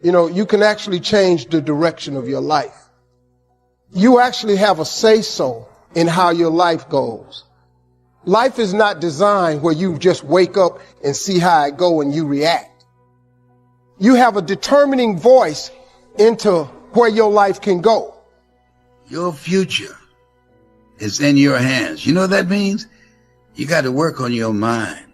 You know, you can actually change the direction of your life. You actually have a say-so in how your life goes. Life is not designed where you just wake up and see how it go and you react. You have a determining voice into where your life can go. Your future is in your hands. You know what that means? You got to work on your mind.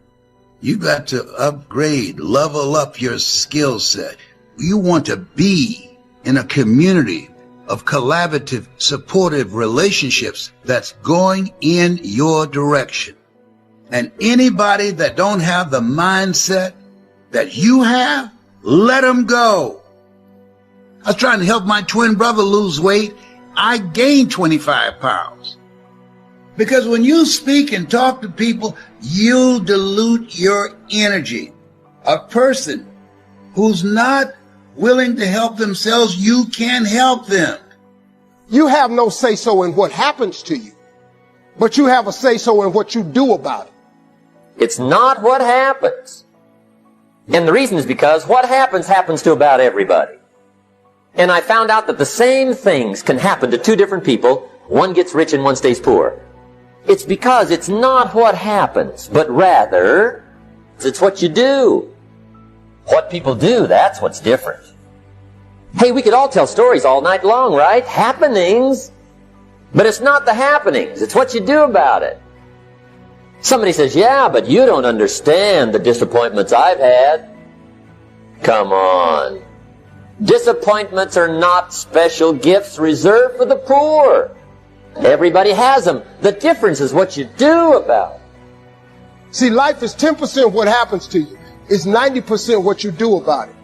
You got to upgrade, level up your skill set. You want to be in a community of collaborative, supportive relationships that's going in your direction. And anybody that don't have the mindset that you have, let them go. I was trying to help my twin brother lose weight. I gained 25 pounds. Because when you speak and talk to people, you dilute your energy. A person who's not willing to help themselves, you can't help them. You have no say-so in what happens to you, but you have a say-so in what you do about it. It's not what happens. And the reason is because what happens to about everybody. And I found out that the same things can happen to two different people. One gets rich and one stays poor. It's because it's not what happens, but rather it's what you do. What people do, that's what's different. Hey, we could all tell stories all night long, right? Happenings. But it's not the happenings. It's what you do about it. Somebody says, yeah, but you don't understand the disappointments I've had. Come on. Disappointments are not special gifts reserved for the poor. Everybody has them. The difference is what you do about it. See, life is 10% what happens to you. It's 90% what you do about it.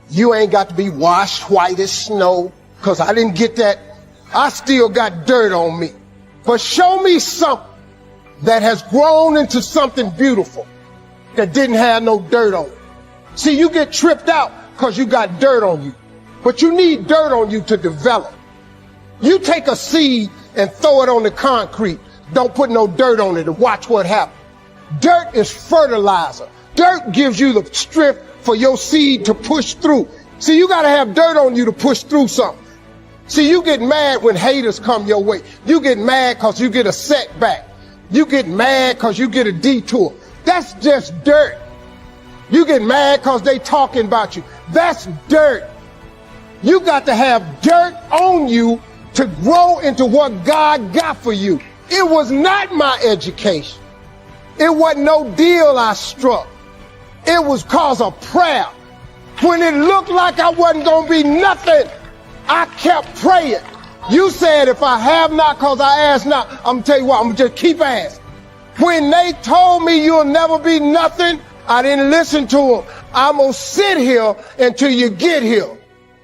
You ain't got to be washed white as snow, because I didn't get that. I still got dirt on me. But show me something that has grown into something beautiful that didn't have no dirt on it. See, you get tripped out because you got dirt on you. But you need dirt on you to develop. You take a seed and throw it on the concrete. Don't put no dirt on it and watch what happens. Dirt is fertilizer. Dirt gives you the strength for your seed to push through. See, you got to have dirt on you to push through something. See, you get mad when haters come your way. You get mad because you get a setback. You get mad because you get a detour. That's just dirt. You get mad because they talking about you. That's dirt. You got to have dirt on you to grow into what God got for you. It was not my education. It wasn't no deal I struck. It was cause of prayer. When it looked like I wasn't going to be nothing, I kept praying. You said if I have not cause I ask not, I'm going to tell you what, I'm going to just keep asking. When they told me you'll never be nothing, I didn't listen to them. I'm going to sit here until you get here.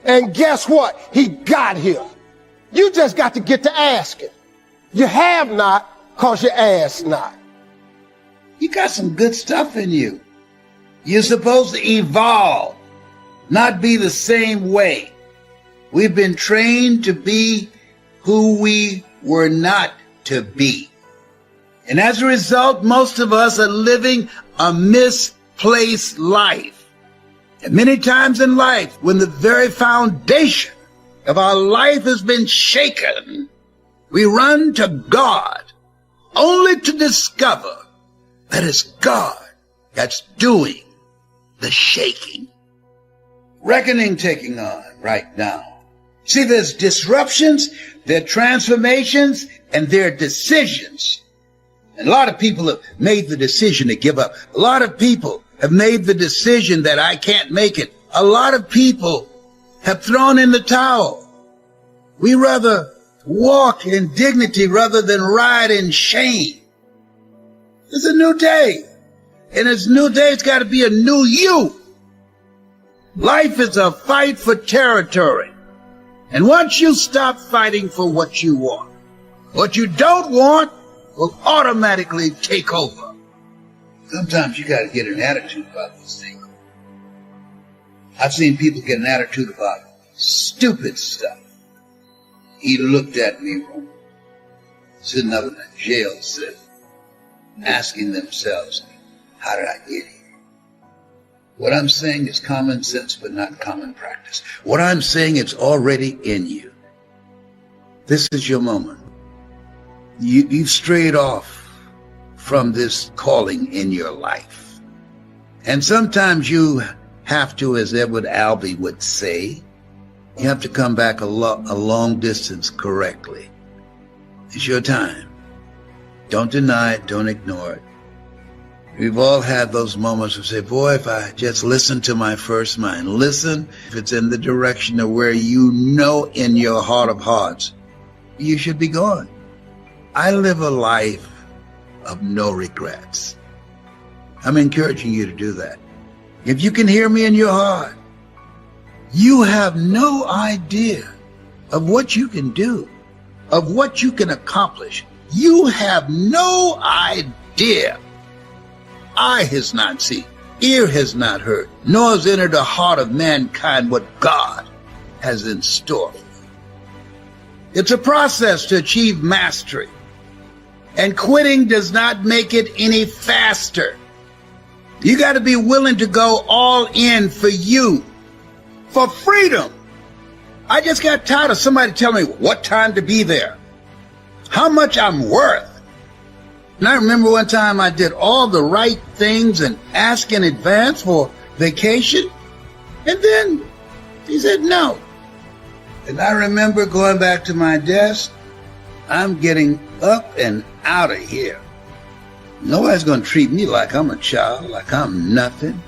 And guess what? He got here. You just got to get to asking. You have not cause you ask not. You got some good stuff in you. You're supposed to evolve, not be the same way. We've been trained to be who we were not to be. And as a result, most of us are living a misplaced life. And many times in life, when the very foundation of our life has been shaken, we run to God only to discover that it's God that's doing the shaking. Reckoning taking on right now. See, there's disruptions, there are transformations, and there are decisions. And a lot of people have made the decision to give up. A lot of people have made the decision that I can't make it. A lot of people have thrown in the towel. We rather walk in dignity rather than ride in shame. It's a new day. And it's a new day, it's got to be a new you. Life is a fight for territory. And once you stop fighting for what you want, what you don't want will automatically take over. Sometimes you got to get an attitude about this thing. I've seen people get an attitude about stupid stuff. He looked at me wrong, sitting up in a jail cell, asking themselves, how did I get here? What I'm saying is common sense, but not common practice. What I'm saying is already in you. This is your moment. You've strayed off from this calling in your life. And sometimes you have to, as Edward Albee would say, you have to come back a long distance correctly. It's your time. Don't deny it. Don't ignore it. We've all had those moments where we say, boy, if I just listen to my first mind, listen if it's in the direction of where you know in your heart of hearts, you should be going. I live a life of no regrets. I'm encouraging you to do that. If you can hear me in your heart, you have no idea of what you can do, of what you can accomplish. You have no idea. Eye has not seen, ear has not heard, nor has entered the heart of mankind what God has in store for you. It's a process to achieve mastery, and quitting does not make it any faster. You got to be willing to go all in for you, for freedom. I just got tired of somebody telling me what time to be there, how much I'm worth. And I remember one time I did all the right things and asked in advance for vacation. And then he said no. And I remember going back to my desk. I'm getting up and out of here. Nobody's going to treat me like I'm a child, like I'm nothing.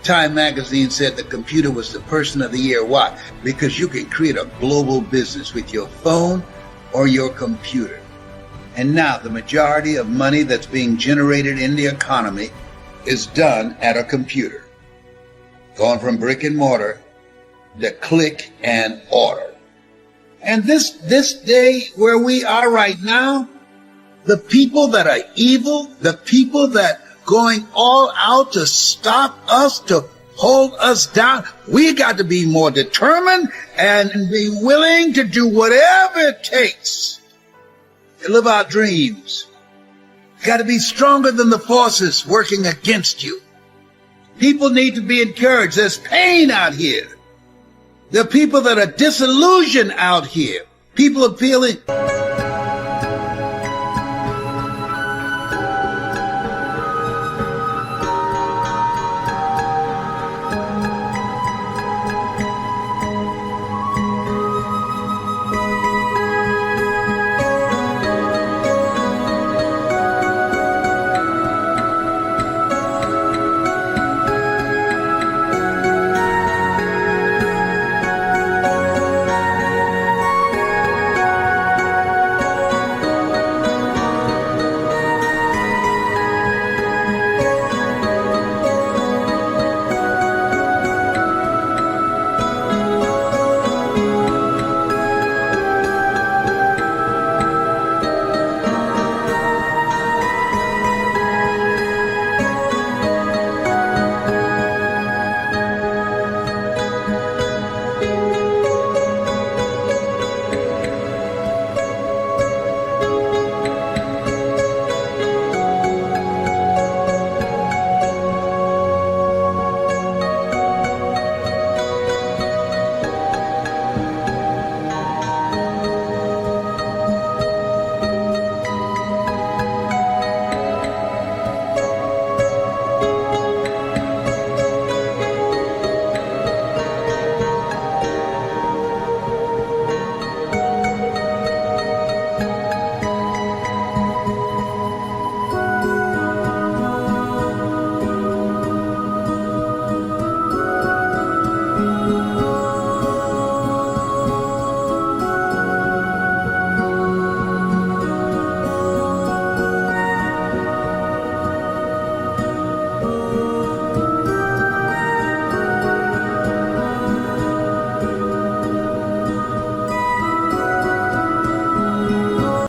Time magazine said the computer was the person of the year. Why? Because you can create a global business with your phone or your computer. And now the majority of money that's being generated in the economy is done at a computer. Going from brick and mortar to click and order. And this day where we are right now, the people that are evil, the people that going all out to stop us, to hold us down, we got to be more determined and be willing to do whatever it takes to live our dreams. You got to be stronger than the forces working against you. People need to be encouraged. There's pain out here. There are people that are disillusioned out here. People are feeling...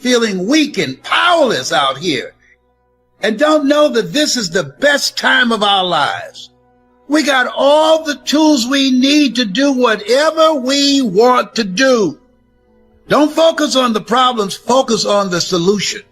feeling weak and powerless out here and don't know that this is the best time of our lives. We got all the tools we need to do whatever we want to do. Don't focus on the problems, focus on the solution.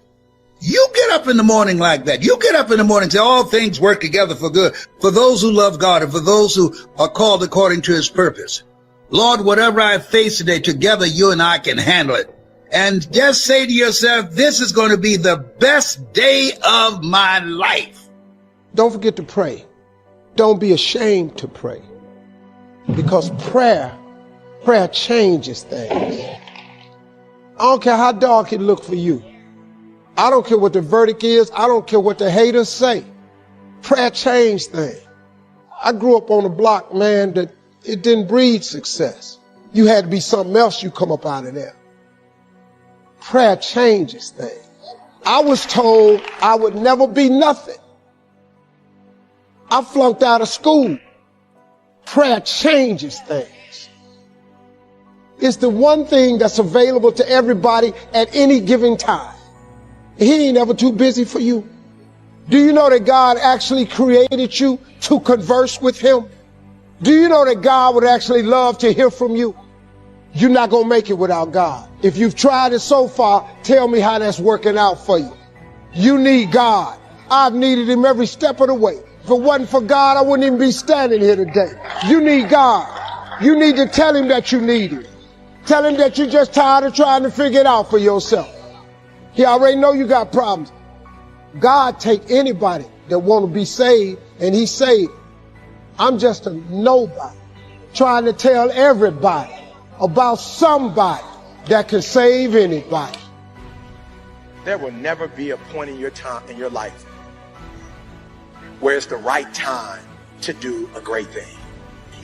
You get up in the morning like that. You get up in the morning and say, all things work together for good, for those who love God and for those who are called according to his purpose. Lord, whatever I face today, together you and I can handle it. And just say to yourself, this is going to be the best day of my life. Don't forget to pray. Don't be ashamed to pray. Because prayer changes things. I don't care how dark it looks for you. I don't care what the verdict is. I don't care what the haters say. Prayer changed things. I grew up on a block, man, that it didn't breed success. You had to be something else, you come up out of there. Prayer changes things. I was told I would never be nothing. I flunked out of school. Prayer changes things. It's the one thing that's available to everybody at any given time. He ain't ever too busy for you. Do you know that God actually created you to converse with him? Do you know that God would actually love to hear from you? You're not going to make it without God. If you've tried it so far, tell me how that's working out for you. You need God. I've needed him every step of the way. If it wasn't for God, I wouldn't even be standing here today. You need God. You need to tell him that you need him. Tell him that you're just tired of trying to figure it out for yourself. He already know you got problems. God take anybody that want to be saved, and he saved. I'm just a nobody trying to tell everybody about somebody that can save anybody. There will never be a point in your time in your life where it's the right time to do a great thing.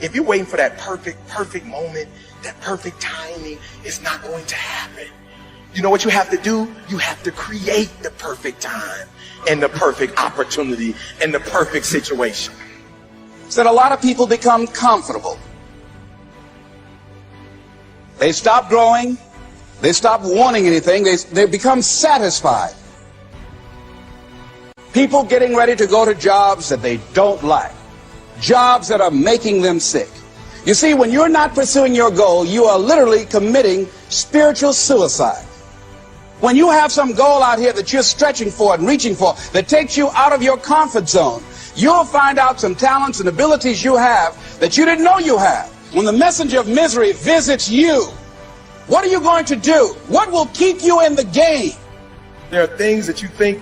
If you're waiting for that perfect moment, that perfect timing, it's not going to happen. You know what you have to do? You have to create the perfect time and the perfect opportunity and the perfect situation. So that a lot of people become comfortable. They stop growing. They stop wanting anything. They become satisfied. People getting ready to go to jobs that they don't like. Jobs that are making them sick. You see, when you're not pursuing your goal, you are literally committing spiritual suicide. When you have some goal out here that you're stretching for and reaching for that takes you out of your comfort zone, you'll find out some talents and abilities you have that you didn't know you have. When the messenger of misery visits you, what are you going to do? What will keep you in the game? There are things that you think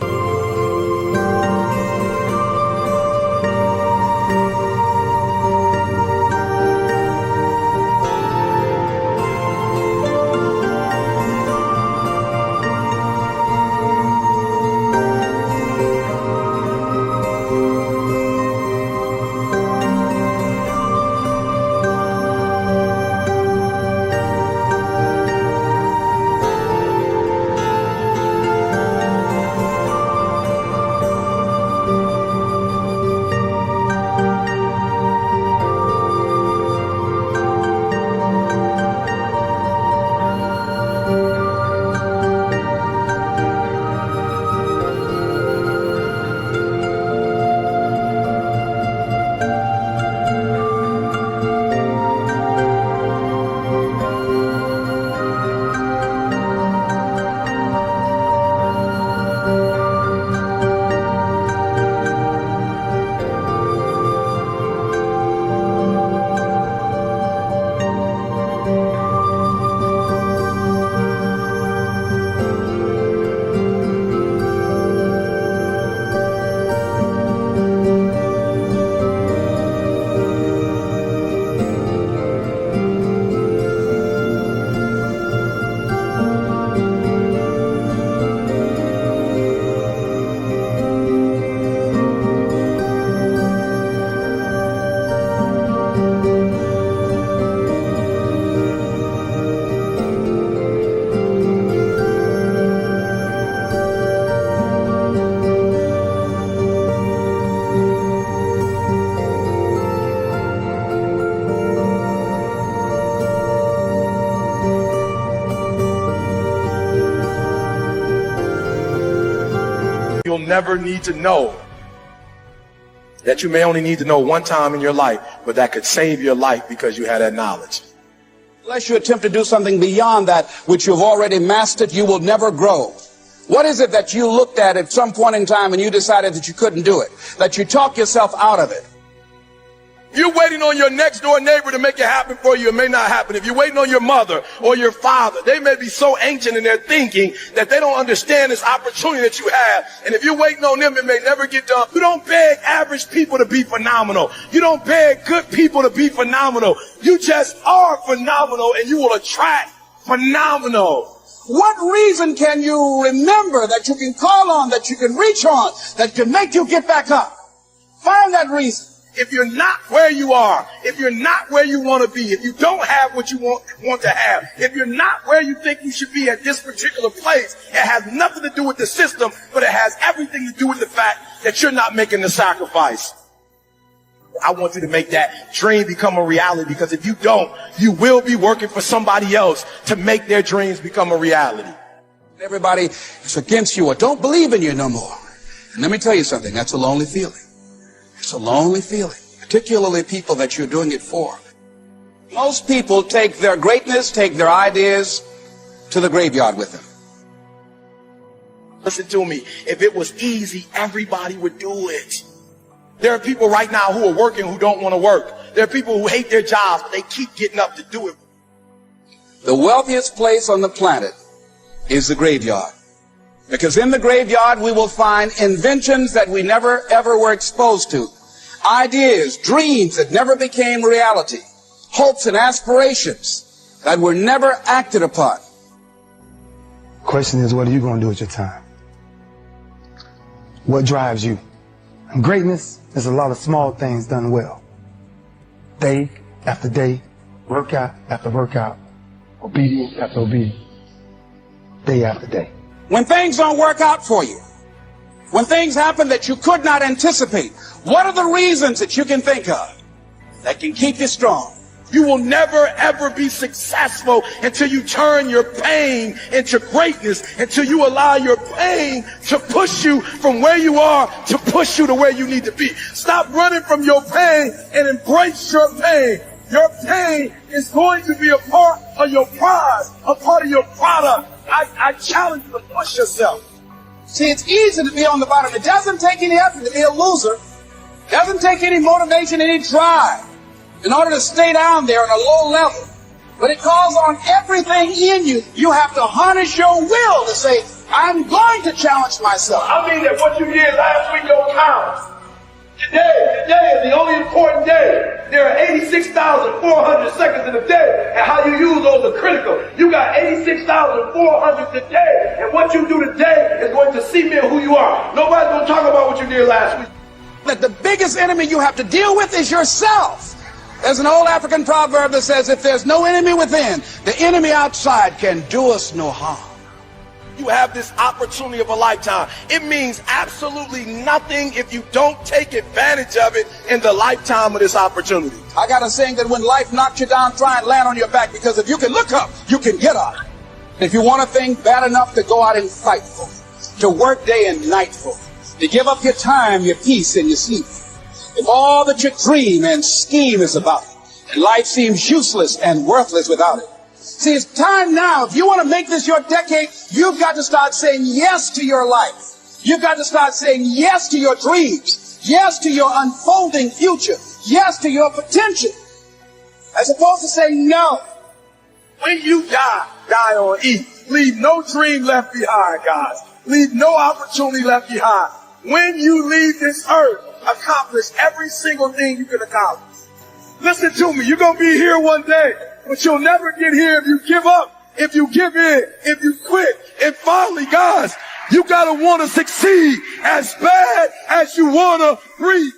you'll never need to know, that you may only need to know one time in your life, but that could save your life because you had that knowledge. Unless you attempt to do something beyond that which you've already mastered, you will never grow. What is it that you looked at some point in time and you decided that you couldn't do it, that you talked yourself out of it? You're waiting on your next door neighbor to make it happen for you. It may not happen. If you're waiting on your mother or your father, they may be so ancient in their thinking that they don't understand this opportunity that you have. And if you're waiting on them, it may never get done. You don't beg average people to be phenomenal. You don't beg good people to be phenomenal. You just are phenomenal, and you will attract phenomenal. What reason can you remember that you can call on, that you can reach on, that can make you get back up? Find that reason. If you're not where you are, if you're not where you want to be, if you don't have what you want to have, if you're not where you think you should be at this particular place, it has nothing to do with the system, but it has everything to do with the fact that you're not making the sacrifice. I want you to make that dream become a reality, because if you don't, you will be working for somebody else to make their dreams become a reality. Everybody is against you or don't believe in you no more. And let me tell you something, that's a lonely feeling. It's a lonely feeling, particularly people that you're doing it for. Most people take their greatness, take their ideas to the graveyard with them. Listen to me. If it was easy, everybody would do it. There are people right now who are working who don't want to work. There are people who hate their jobs, but they keep getting up to do it. The wealthiest place on the planet is the graveyard. Because in the graveyard, we will find inventions that we never, ever were exposed to. Ideas, dreams that never became reality. Hopes and aspirations that were never acted upon. The question is, what are you going to do with your time? What drives you? And greatness is a lot of small things done well. Day after day, workout after workout, obedience after obedience, day after day. When things don't work out for you, when things happen that you could not anticipate, what are the reasons that you can think of that can keep you strong? You will never, ever be successful until you turn your pain into greatness, until you allow your pain to push you from where you are to push you to where you need to be. Stop running from your pain and embrace your pain. Your pain is going to be a part of your prize, a part of your product. I challenge you to push yourself. See, it's easy to be on the bottom. It doesn't take any effort to be a loser. It doesn't take any motivation, any drive in order to stay down there on a low level. But it calls on everything in you. You have to harness your will to say, I'm going to challenge myself. I mean that what you did last week don't count. Today is the only important day. There are 86,400 seconds in a day, and how you use those are critical. You got 86,400 today, and what you do today is going to cement who you are. Nobody's going to talk about what you did last week. That the biggest enemy you have to deal with is yourself. There's an old African proverb that says, if there's no enemy within, the enemy outside can do us no harm. You have this opportunity of a lifetime. It means absolutely nothing if you don't take advantage of it in the lifetime of this opportunity. I got a saying that when life knocks you down, try and land on your back, because if you can look up, you can get up. If you want a thing bad enough to go out and fight for, to work day and night for, to give up your time, your peace, and your sleep, if all that you dream and scheme is about it, and life seems useless and worthless without it. See, it's time now. If you want to make this your decade, you've got to start saying yes to your life. You've got to start saying yes to your dreams, yes to your unfolding future, yes to your potential, as opposed to saying no. When you die on E. Leave no dream left behind, guys. Leave no opportunity left behind. When you leave this earth, accomplish every single thing you can accomplish. Listen to me. You're going to be here one day, but you'll never get here if you give up, if you give in, if you quit. And finally, guys, you got to want to succeed as bad as you want to breathe.